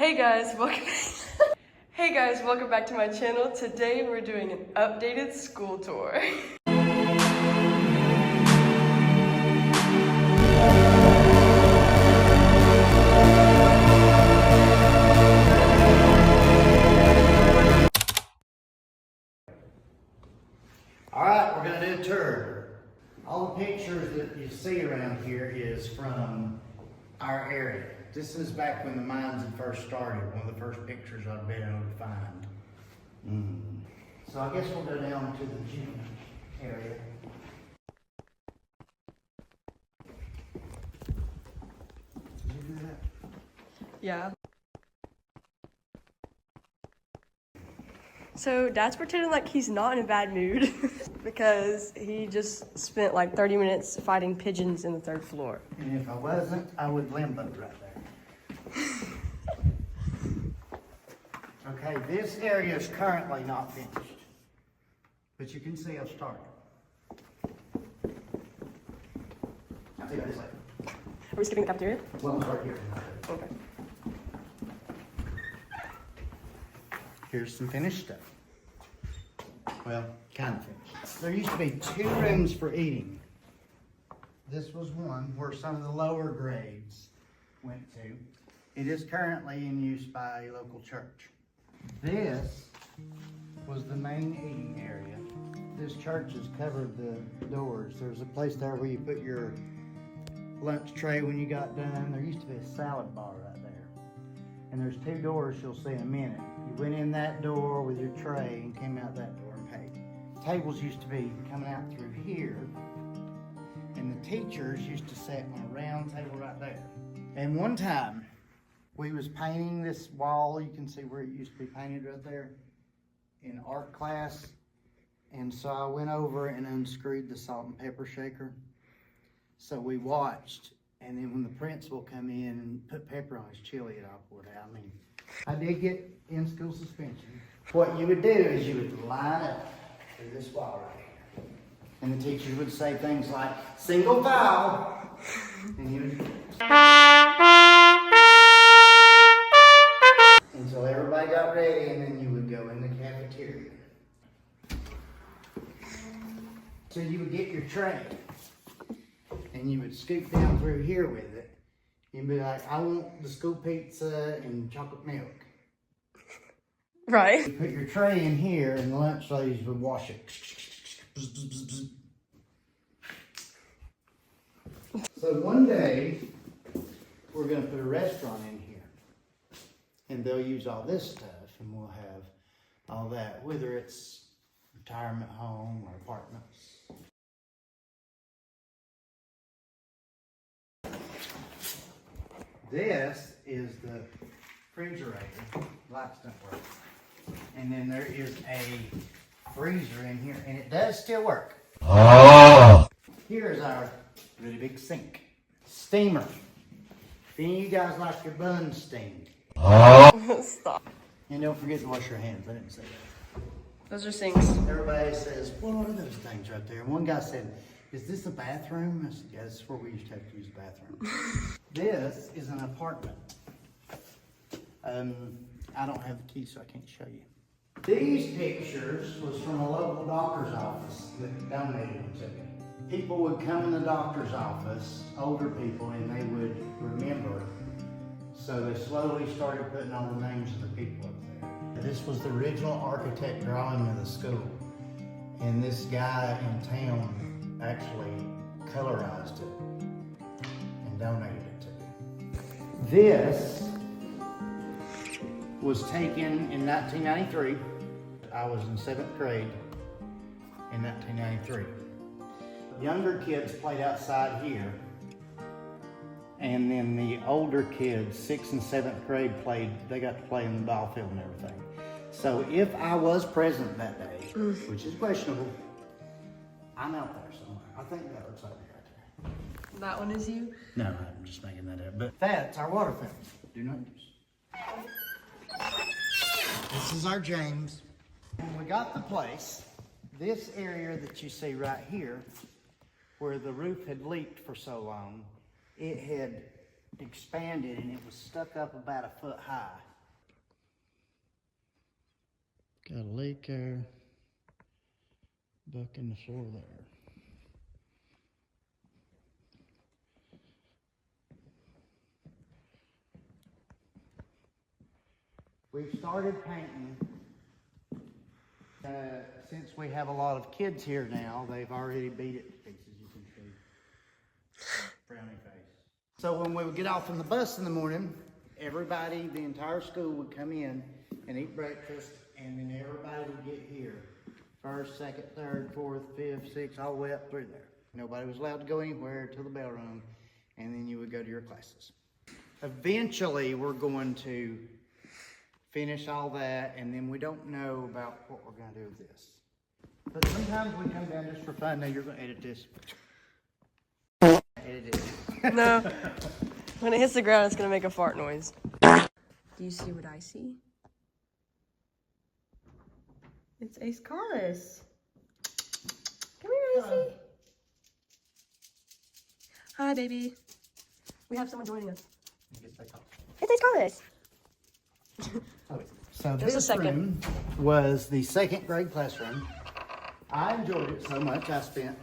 Hey guys, welcome back to my channel. Today we're doing an updated school tour. Alright, we're going to do a tour. All the pictures that you see around here is from our area. This is back when the mines had first started, one of the first pictures I've been able to find. So I guess we'll go down to the gym area. Did you do that? Yeah. So Dad's pretending like he's not in a bad mood because he just spent like 30 minutes fighting pigeons in the third floor. And if I wasn't, I would limbo right there. Okay, this area is currently not finished, but you can see I've started. I'll take this later. Are we skipping the cafeteria? Well, I'm right here. Okay. Here's some finished stuff. Well, kind of finished. There used to be 2 rooms for eating. This was one where some of the lower grades went to. It is currently in use by a local church. This was the main eating area. This church has covered the doors. There's a place there where you put your lunch tray when you got done. There used to be a salad bar right there. And there's 2 doors you'll see in a minute. You went in that door with your tray and came out that door and paid. Tables used to be coming out through here. And the teachers used to sit on a round table right there. And one time, we was painting this wall. You can see where it used to be painted right there in art class. And so I went over and unscrewed the salt and pepper shaker. So we watched, and then when the principal come in and put pepper on his chili, it all poured out. I mean, I did get in-school suspension. What you would do is you would line up through this wall right here. And the teachers would say things like, single file. And you would... Until everybody got ready, and then you would go in the cafeteria. So you would get your tray, and you would scoop down through here with it. You'd be like, I want the school pizza and chocolate milk. Right. You put your tray in here, and the lunch ladies would wash it. So one day, we're going to put a restaurant in here. And they'll use all this stuff, and we'll have all that, whether it's retirement home or apartments. This is the refrigerator. Lights don't work. And then there is a freezer in here, and it does still work. Here's our really big sink. Steamer. If any of you guys like your buns steamed. Stop. And don't forget to wash your hands. I didn't say that. Those are sinks. Everybody says, what are those things right there? One guy said, is this a bathroom? I said, yeah, this is where we used to have to use the bathroom. This is an apartment. I don't have the key, so I can't show you. These pictures was from a local doctor's office that donated them to me. People would come in the doctor's office, older people, and they would remember. So they slowly started putting all the names of the people up there. This was the original architect drawing of the school. And this guy in town actually colorized it and donated it to me. This was taken in 1993. I was in 7th grade in 1993. Younger kids played outside here. And then the older kids, 6th and 7th grade, they got to play in the ball field and everything. So if I was present that day, which is questionable, I'm out there somewhere. I think that looks like me right there. That one is you? No, I'm just making that up. But that's our water fountain. Do not use. This is our James. When we got the place, this area that you see right here, where the roof had leaked for so long, it had expanded and it was stuck up about 1 foot high. Got a leak there. Buck in the floor there. We've started painting. Since we have a lot of kids here now, they've already beat it to pieces, you can see. Frowny face. So when we would get off from the bus in the morning, everybody, the entire school would come in and eat breakfast, and then everybody would get here. First, second, third, fourth, fifth, sixth, all the way up through there. Nobody was allowed to go anywhere till the bell rung, and then you would go to your classes. Eventually, we're going to finish all that, and then we don't know about what we're going to do with this. But sometimes we come down just for fun. Now you're going to edit this. Edit it. No. When it hits the ground, it's going to make a fart noise. Do you see what I see? It's Ace Carlos. Come here, Acey. Hi, baby. We have someone joining us. It's Ace Carlos. So Just a this second. room was the second grade classroom. I enjoyed it so much, I spent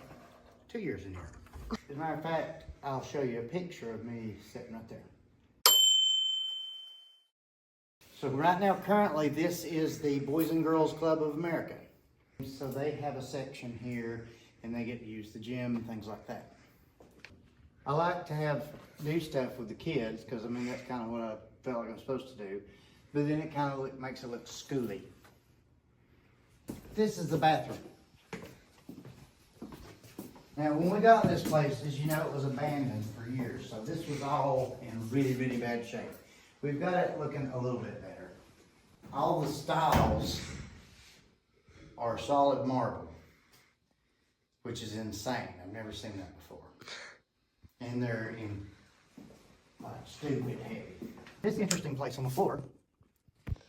2 years in here. As a matter of fact, I'll show you a picture of me sitting right there. So right now, currently, this is the Boys and Girls Club of America. So they have a section here, and they get to use the gym and things like that. I like to do stuff with the kids, because I mean, that's kind of what I felt like I'm supposed to do. But then it kind of makes it look schooly. This is the bathroom. Now, when we got this place, as you know, it was abandoned for years. So this was all in really, really bad shape. We've got it looking a little bit better. All the stiles are solid marble, which is insane. I've never seen that before. And they're in stupid heavy. This interesting place on the floor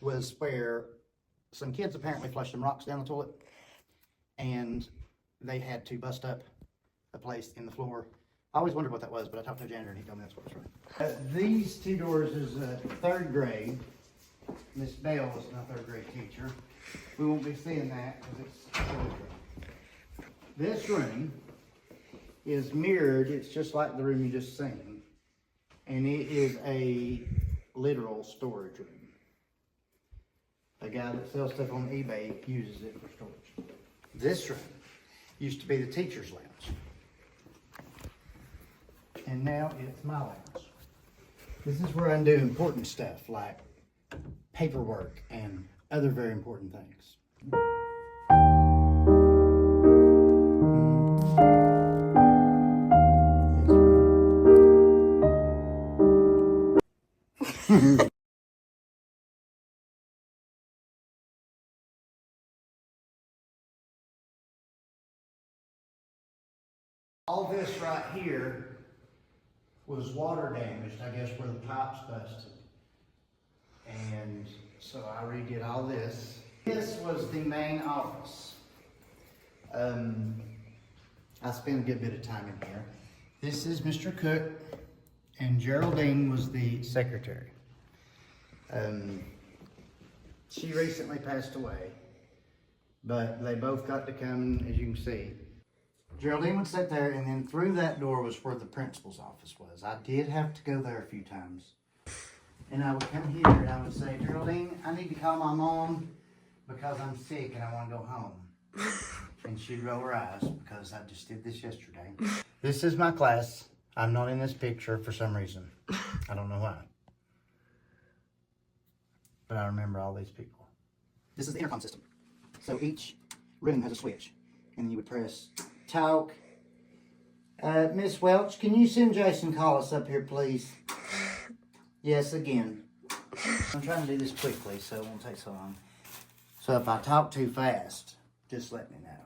was where some kids apparently flushed some rocks down the toilet, and they had to bust up a place in the floor. I always wondered what that was, but I talked to the janitor and he told me that's what was right. These two doors is third grade. Miss Bell is my third grade teacher. We won't be seeing that because it's fourth grade. This room is mirrored. It's just like the room you just seen, and it is a literal storage room. The guy that sells stuff on eBay uses it for storage. This room used to be the teacher's lounge. And now it's my lounge. This is where I do important stuff like paperwork and other very important things. All this right here was water damaged, I guess, where the pipes busted. And so I redid all this. This was the main office. I spent a good bit of time in here. This is Mr. Cook, and Geraldine was the secretary. She recently passed away, but they both got to come, as you can see. Geraldine would sit there, and then through that door was where the principal's office was. I did have to go there a few times. And I would come here and I would say, Geraldine, I need to call my mom because I'm sick and I want to go home. And she'd roll her eyes because I just did this yesterday. This is my class. I'm not in this picture for some reason. I don't know why. But I remember all these people. This is the intercom system. So each room has a switch. And then you would press talk. Miss Welch, can you send Jason Collis up here, please? Yes, again. I'm trying to do this quickly so it won't take so long. So if I talk too fast, just let me know.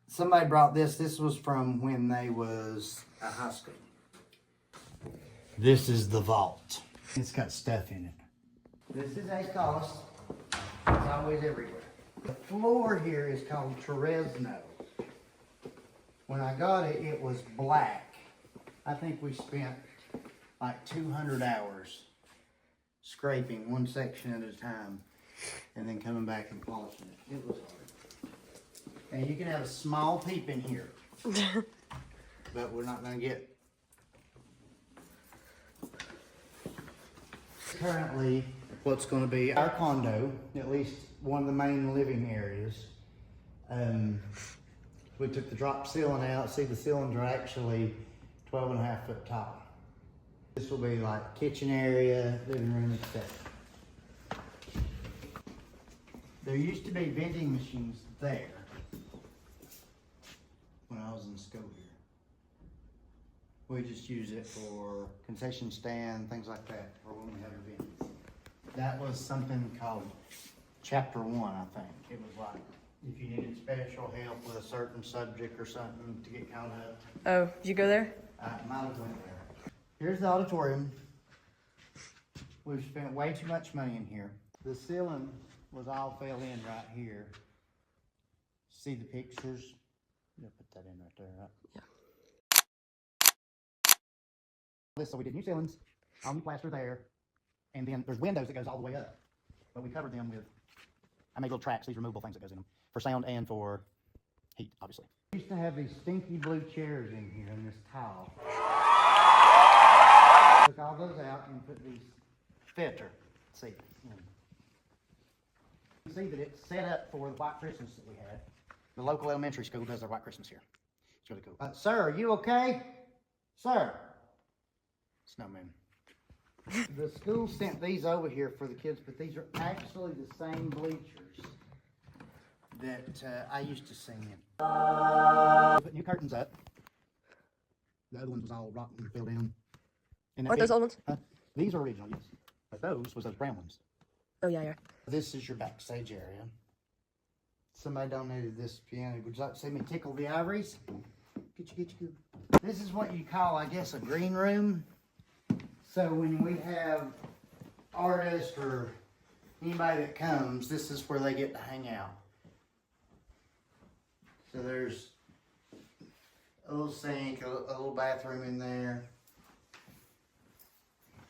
Somebody brought this. This was from when they was at high school. This is the vault. It's got stuff in it. This is Ace Collis. It's always everywhere. The floor here is called Teresno. When I got it, it was black. I think we spent like 200 hours scraping one section at a time and then coming back and polishing it. It was hard. And you can have a small peep in here, but we're not going to get. Currently, what's going to be our condo, at least one of the main living areas. We took the drop ceiling out. See, the ceilings are actually 12.5 foot tall. This will be like kitchen area, living room, etc. There used to be vending machines there when I was in school here. We just use it for concession stand, things like that, or when we have events. That was something called Chapter 1, I think. It was like if you needed special help with a certain subject or something to get caught up. Oh, did you go there? I might have went there. Here's the auditorium. We've spent way too much money in here. The ceiling was all fell in right here. See the pictures? You'll put that in right there, right? Yeah. So we did new ceilings, all new plaster there, and then there's windows that goes all the way up. But we covered them with, I made little tracks, these removable things that goes in them, for sound and for heat, obviously. We used to have these stinky blue chairs in here in this tile. Took all those out and put these theater seats in. You see that it's set up for the White Christmas that we had. The local elementary school does their White Christmas here. It's really cool. Sir, are you okay? Sir. Snowman. The school sent these over here for the kids, but these are actually the same bleachers that I used to sing in. Put new curtains up. The other ones was all rotten and fell down. Aren't those old ones? These are original, yes. But those was those brown ones. Oh, yeah, yeah. This is your backstage area. Somebody donated this piano. Would you like to see me tickle the ivories? Get you. This is what you call, I guess, a green room. So when we have artists or anybody that comes, this is where they get to hang out. So there's a little sink, a little bathroom in there.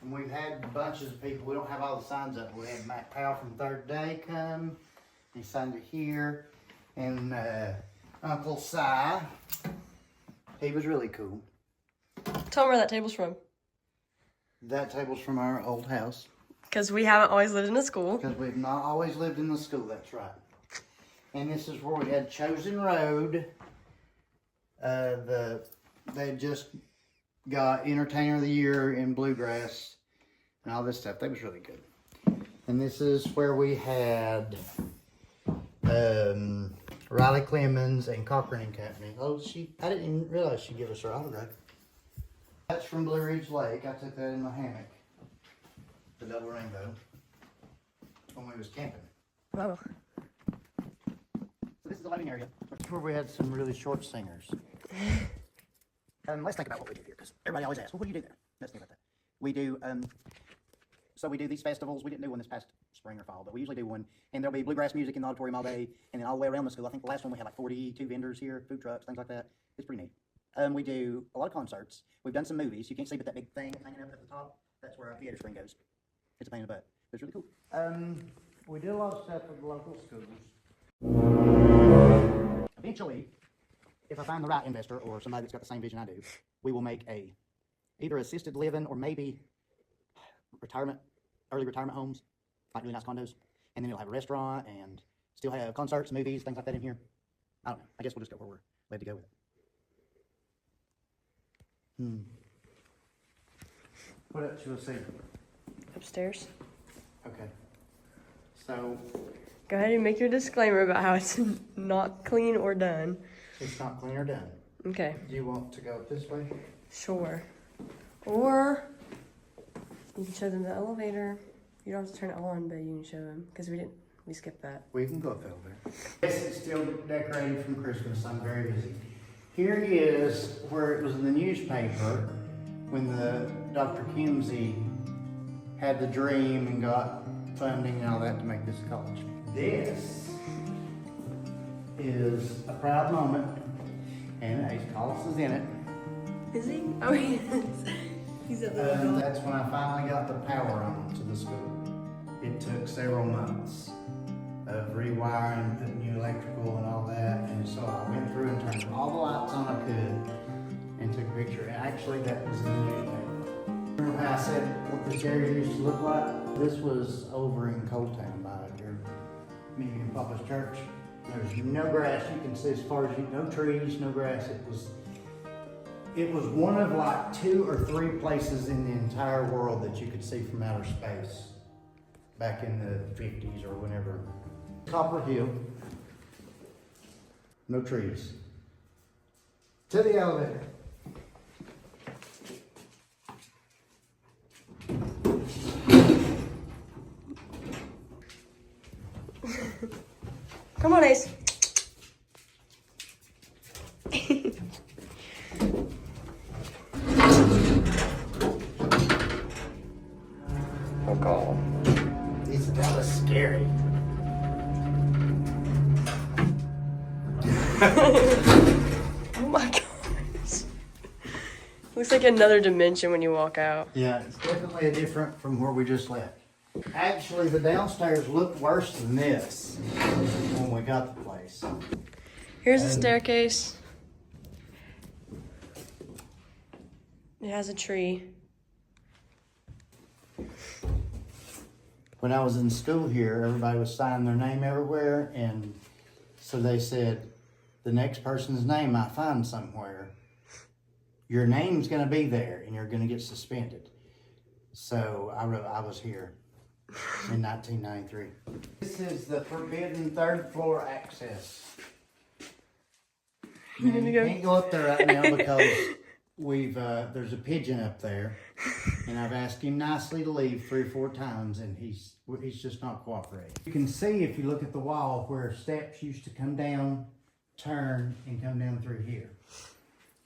And we've had bunches of people. We don't have all the signs up. We had Matt Powell from Third Day come. He signed it here. And Uncle Si. He was really cool. Tell me where that table's from. That table's from our old house. Because we haven't always lived in a school. Because we've not always lived in the school, that's right. And this is where we had Chosen Road. They just got Entertainer of the Year in Bluegrass and all this stuff. That was really good. And this is where we had Riley Clemens and Cochran and Company. Oh, I didn't even realize she'd give us her autograph. That's from Blue Ridge Lake. I took that in my hammock. The double rainbow. When we was camping. Wow. So this is the living area. That's where we had some really short singers. Let's think about what we do here, because everybody always asks, well, what do you do there? Let's think about that. We do, so we do these festivals. We didn't do one this past spring or fall, but we usually do one. And there'll be bluegrass music in the auditorium all day, and then all the way around the school. I think the last one we had like 42 vendors here, food trucks, things like that. It's pretty neat. We do a lot of concerts. We've done some movies. You can't see, but that big thing hanging up at the top, that's where our theater screen goes. It's a pain in the butt. It's really cool. We do a lot of stuff with the local schools. Eventually, if I find the right investor or somebody that's got the same vision I do, we will make either assisted living or maybe early retirement homes, like really nice condos. And then we'll have a restaurant and still have concerts, movies, things like that in here. I don't know. I guess we'll just go where we're led to go with it. What else should I say? Upstairs. Okay. So, Go ahead and make your disclaimer about how it's not clean or done. it's not clean or done. Okay. Do you want to go this way? Sure. Or you can show them the elevator. You don't have to turn it on, but you can show them because we skipped that. We can go up the elevator. Yes, it's still decorated from Christmas. I'm very busy. Here is where it was in the newspaper when the Dr. Kimsey had the dream and got funding and all that to make this college. This is a proud moment, and Ace Collis is in it. Is he? Oh, he is. He's at the That's when I finally got the power on to the school. It took several months. of rewiring, putting new electrical and all that. And so I went through and turned all the lights on I could and took a picture. And actually, that was in the newspaper. Remember how I said what this area used to look like? This was over in Cold Town by your me and Papa's church. There's no grass. You can see as far as no trees, no grass. It was one of like 2 or 3 places in the entire world that you could see from outer space back in the 50s or whenever. Copper Hill. No trees. To the elevator. Come on, Ace. Oh, God. That was scary. Oh my gosh. Looks like another dimension when you walk out. Yeah, it's definitely different from where we just left. Actually, the downstairs looked worse than this when we got the place. Here's the staircase. It has a tree. When I was in school here, everybody was signing their name everywhere, and so they said, the next person's name I find somewhere, your name's gonna be there, and you're gonna get suspended. So I wrote, I was here in 1993. This is the forbidden 3rd floor access. You need to go. Can't go up there right now because there's a pigeon up there, and I've asked him nicely to leave 3 or 4 times, and he's just not cooperating. You can see if you look at the wall where steps used to come down, turn, and come down through here.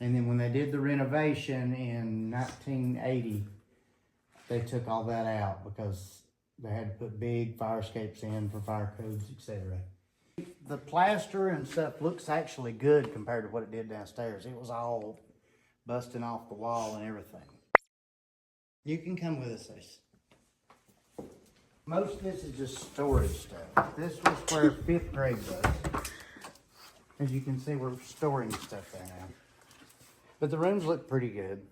And then when they did the renovation in 1980, they took all that out because they had to put big fire escapes in for fire codes, etc. The plaster and stuff looks actually good compared to what it did downstairs. It was all busting off the wall and everything. You can come with us, Ace. Most of this is just storage stuff. This was where 5th grade was. As you can see, we're storing stuff there now. But the rooms look pretty good.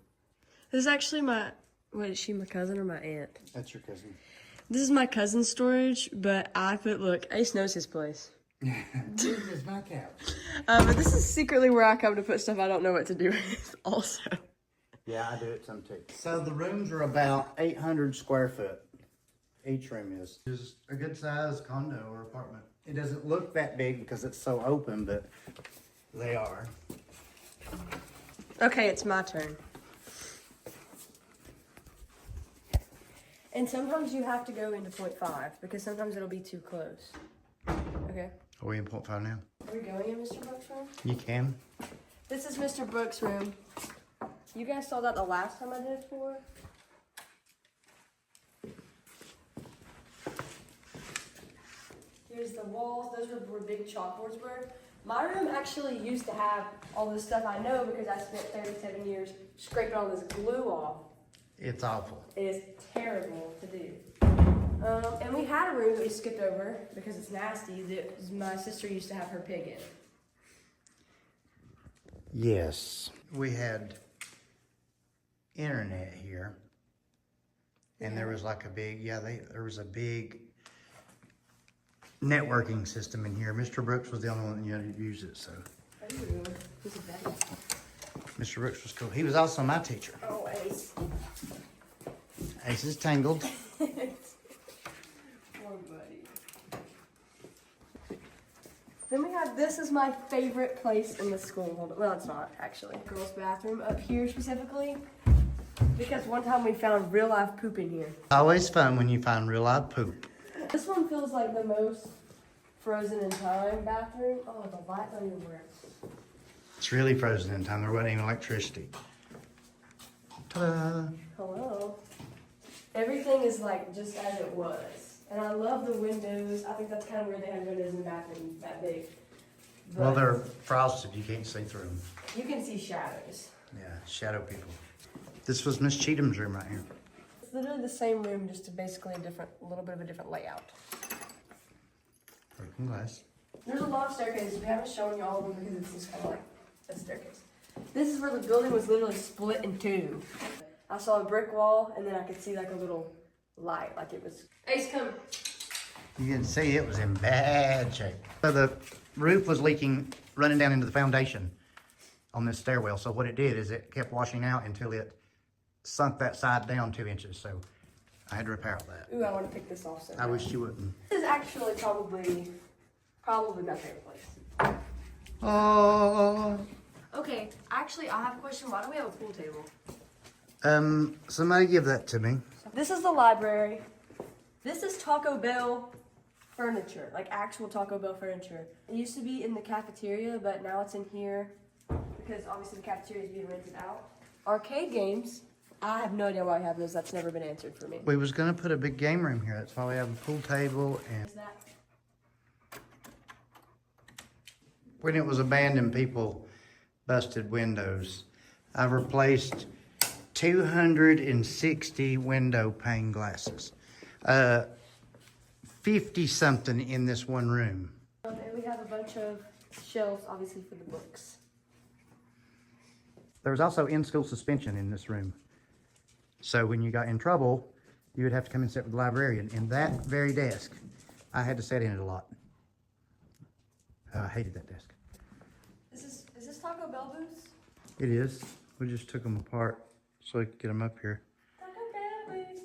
This is actually my, what is she, my cousin or my aunt? That's your cousin. This is my cousin's storage, but I put, look, Ace knows his place. This is my couch. But this is secretly where I come to put stuff I don't know what to do with also. Yeah, I do it some too. So the rooms are about 800 square foot. Each room is. It's a good size condo or apartment. It doesn't look that big because it's so open, but they are. Okay, it's my turn. And sometimes you have to go into 0.5 because sometimes it'll be too close. Okay. Are we in 0.5 now? Are we going in Mr. Brooks' room? You can. This is Mr. Brooks' room. You guys saw that the last time I did a tour. Here's the walls. Those were where big chalkboards were. My room actually used to have all this stuff I know because I spent 37 years scraping all this glue off. It's awful. It is terrible to do. And we had a room that we skipped over because it's nasty that my sister used to have her pig in. Yes. We had internet here. And there was like a big, there was a big networking system in here. Mr. Brooks was the only one that knew to use it, so. Ooh, who's a daddy? Mr. Brooks was cool. He was also my teacher. Oh, Ace. Ace is tangled. Poor buddy. Then we have, this is my favorite place in the school. Well, it's not, actually. Girls' bathroom up here specifically. Because one time we found real life poop in here. Always fun when you find real live poop. This one feels like the most frozen in time bathroom. Oh, the light don't even work. It's really frozen in time. There wasn't even electricity. Ta-da! Hello. Everything is like just as it was. And I love the windows. I think that's kind of where they had windows in the bathroom that big. But Well, they're frosted. You can't see through them. you can see shadows. Yeah, shadow people. This was Miss Cheatham's room right here. It's literally the same room, just basically a little bit of a different layout. Broken glass. There's a lot of staircases. We haven't shown you all of them because it's just kind of like a staircase. This is where the building was literally split in two. I saw a brick wall, and then I could see like a little light, like it was. Ace, come. You can see it was in bad shape. So the roof was leaking, running down into the foundation on this stairwell. So what it did is it kept washing out until it sunk that side down 2 inches. So I had to repair all that. Ooh, I want to pick this off. So I wish you wouldn't. This is actually probably my favorite place. Oh. Okay, actually, I have a question. Why do we have a pool table? Somebody give that to me. This is the library. This is Taco Bell furniture, like actual Taco Bell furniture. It used to be in the cafeteria, but now it's in here because obviously the cafeteria is being rented out. Arcade games. I have no idea why I have those. That's never been answered for me. We was gonna put a big game room here. That's why we have a pool table and. Is that? When it was abandoned, people busted windows. I've replaced 260 window pane glasses. 50 something in this one room. And we have a bunch of shelves, obviously, for the books. There was also in-school suspension in this room. So when you got in trouble, you would have to come and sit with the librarian. In that very desk, I had to sit in it a lot. I hated that desk. Is this Taco Bell booths? It is. We just took them apart so we could get them up here. Taco Bell booths.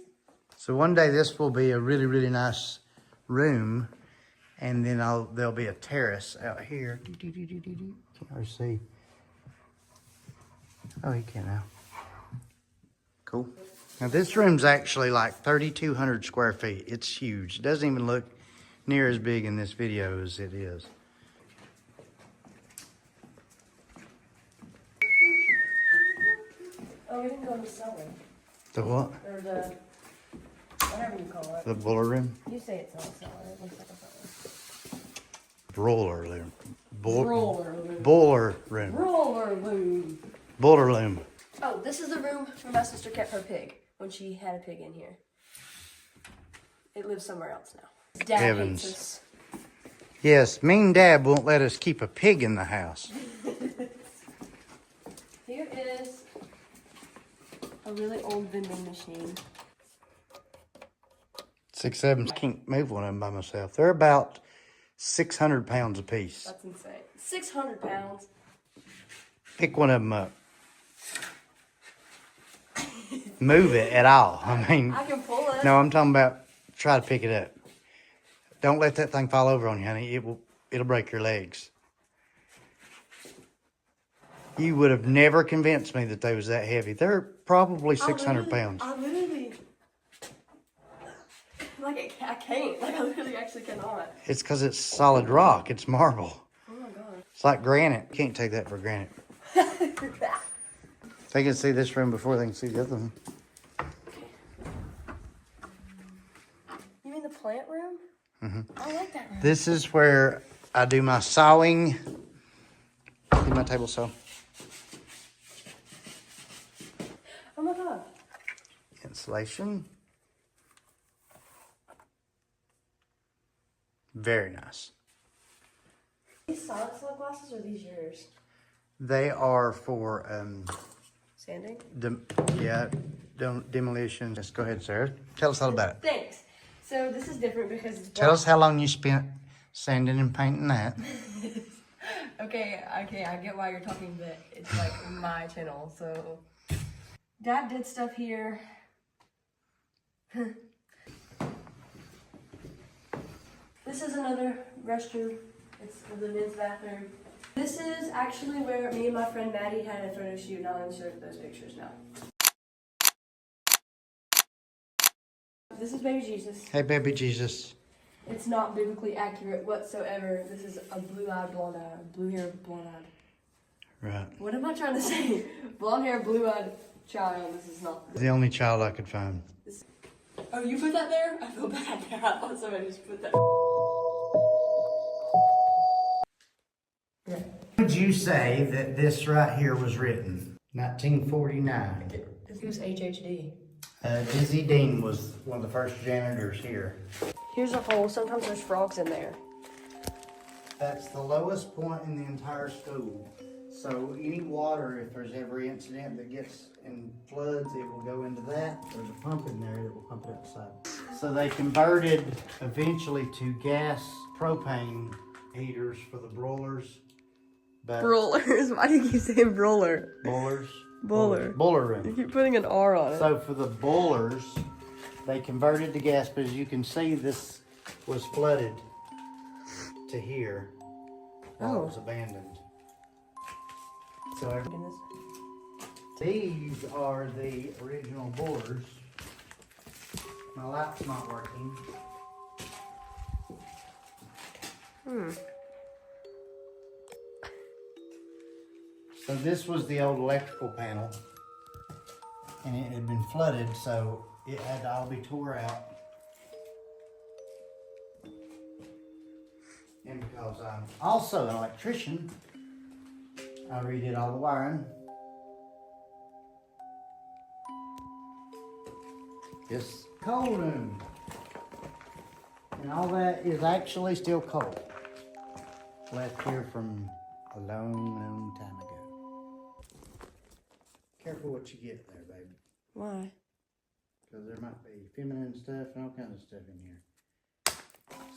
So one day this will be a really, really nice room, and then there'll be a terrace out here. Can't really see. Oh, you can now. Cool. Now this room's actually like 3,200 square feet. It's huge. It doesn't even look near as big in this video as it is. Oh, we didn't go in the cellar. The what? Or the, whatever you call it. The boiler room? You say it's not a cellar. It looks like a cellar. Broiler room. Roller room. Boiler room. Roller room. Boiler room. Oh, this is the room where my sister kept her pig when she had a pig in here. It lives somewhere else now. Dad Heavens. hates us. Yes, mean Dad won't let us keep a pig in the house. Here is a really old vending machine. 6, 7. I can't move one of them by myself. They're about 600 pounds apiece. That's insane. 600 pounds. Pick one of them up. Move it at all. I mean, I can pull it. no, I'm talking about try to pick it up. Don't let that thing fall over on you, honey. It'll break your legs. You would have never convinced me that they was that heavy. They're probably 600 pounds. I literally, like, I can't. Like, I literally actually cannot. It's because it's solid rock. It's marble. Oh my god. It's like granite. Can't take that for granted. They can see this room before they can see the other one. You mean the plant room? Mm-hmm. I like that room. This is where I do my sawing. See my table saw. Oh my god. Insulation. Very nice. These solid glasses or are these yours? They are for Sanding? demolition. Just go ahead, Sarah. Tell us all about it. Thanks. So this is different because it's Tell us how long you spent sanding and painting that. Okay, I get why you're talking, but it's like my channel, so. Dad did stuff here. This is another restroom. It's the men's bathroom. This is actually where me and my friend Maddie had a photo shoot, and I'll insert those pictures now. This is baby Jesus. Hey, baby Jesus. It's not biblically accurate whatsoever. This is a blue-eyed, blonde-eyed, blue-hair, blonde-eyed. Right. What am I trying to say? Blonde-hair, blue-eyed child. This is not. The only child I could find. Oh, you put that there? I feel bad there. I thought somebody just put that. Yeah. Would you say that this right here was written? 1949. It was HHD. Dizzy Dean was one of the first janitors here. Here's a hole. Sometimes there's frogs in there. That's the lowest point in the entire school. So any water, if there's every incident that gets in floods, it will go into that. There's a pump in there that will pump it outside. So they converted eventually to gas propane heaters for the broilers. Broilers. Why do you keep saying broiler? Boilers? Boiler. Boiler room. You keep putting an R on it. So for the boilers, they converted to gas, but as you can see, this was flooded to here while it was abandoned. So these are the original boilers. My light's not working. So this was the old electrical panel, and it had been flooded, so it had to all be tore out. And because I'm also an electrician, I redid all the wiring. This coal room. And all that is actually still coal. Left here from a long time ago. Careful what you get there, baby. Why? Because there might be feminine stuff and all kinds of stuff in here.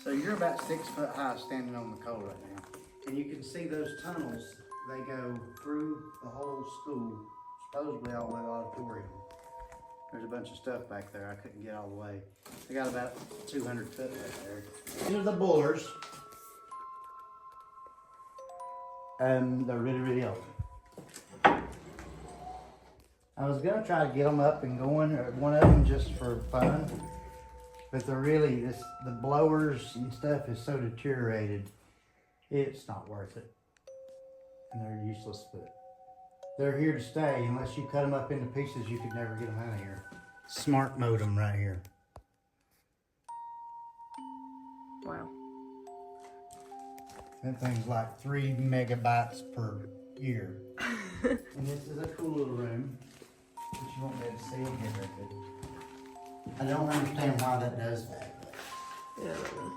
So you're about 6 foot high standing on the coal right now. And you can see those tunnels. They go through the whole school, supposedly all the way to the auditorium. There's a bunch of stuff back there I couldn't get all the way. I got about 200 foot right there. These are the boilers. They're really, really old. I was gonna try to get them up and going, or one of them just for fun, but they're really, the blowers and stuff is so deteriorated, it's not worth it. And they're useless, but they're here to stay. Unless you cut them up into pieces, you could never get them out of here. Smart modem right here. Wow. That thing's like 3 megabytes per year. And this is a cool little room, but you won't be able to see in here very good. I don't understand why that does that. But Yeah, I don't know.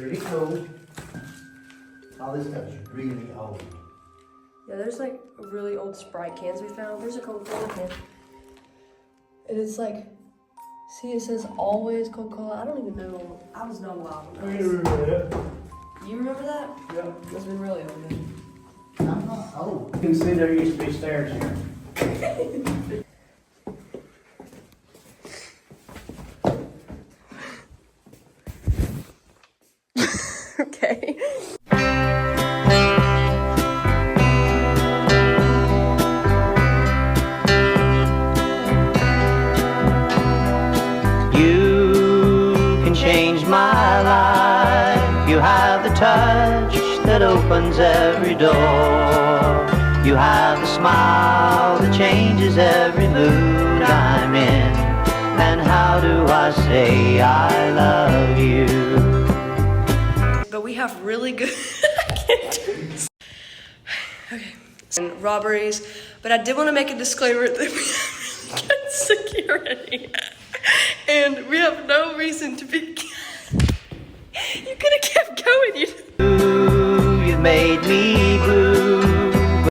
pretty cool. All this stuff is really old. Yeah, there's like really old Sprite cans we found. There's a Coca-Cola can. And it's like, see, it says always Coca-Cola. I don't even know. I was not alive when that was. You remember that? Yeah. It's been really old then. I'm not old. You can see there used to be stairs here. Okay. You can change my life. You have the touch that opens every door. You have the smile that changes every mood I'm in. And how do I say I love you? But we have really good I can't do this. Okay. And robberies. But I did want to make a disclaimer that we have really good security. And we have no reason to be You could have kept going. You've made me blue.